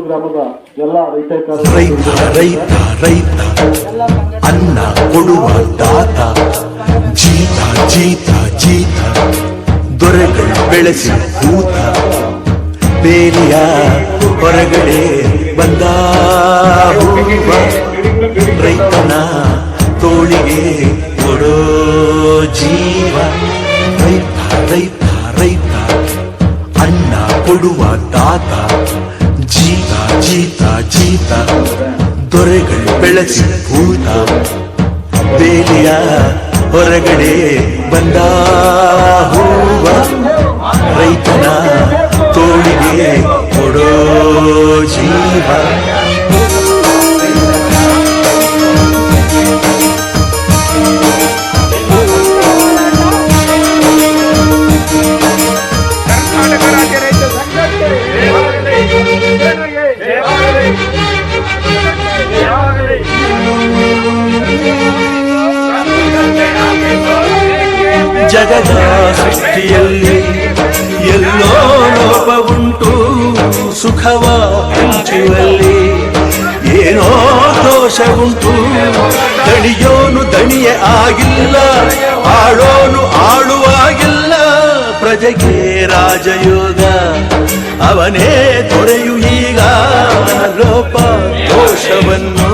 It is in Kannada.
ಗ್ರಾಮದ ಎಲ್ಲ ರೈತ ರೈತ ರೈತ ಅನ್ನ ಕೊಡುವ ದಾತ ಜೀತ ಜೀತ ಜೀತ ದೊರೆಗಳು ಬೆಳೆಸಿ ಕೂತ ಬೇಲಿಯ ಹೊರಗಡೆ ಬಂದ ಹೂವ ರೈತನ ತೋಳಿಗೆ ಕೊಡೋ ಜೀವ ರೈತ ರೈತ ರೈತ ಅನ್ನ ಕೊಡುವ ದಾತ ಜೀತ ಜೀತ ಜೀತ ದೊರೆಗಳು ಬೆಳೆಸಿ ಭೂತ ಬೇಲಿಯ ಹೊರಗಡೆ ಬಂದ ಹೂವ ರೈತನ ತೋಳಿಗೆ ಕೊಡೋ ಜೀವ ಜಗದ ಸೃಷ್ಟಿಯಲ್ಲಿ ಎಲ್ಲೋ ಲೋಪವುಂಟು ಸುಖವ ಹಂಚುವಲ್ಲಿ ಏನೋ ದೋಷವುಂಟು ದಣಿಯೋನು ದಣಿಯೇ ಆಗಿಲ್ಲ ಆಳೋನು ಆಳುವಾಗಿಲ್ಲ ಪ್ರಜೆಗೆ ರಾಜಯೋಗ ಅವನೇ ತೊರೆಯು ಈಗ ಲೋಪ ದೋಷವನ್ನು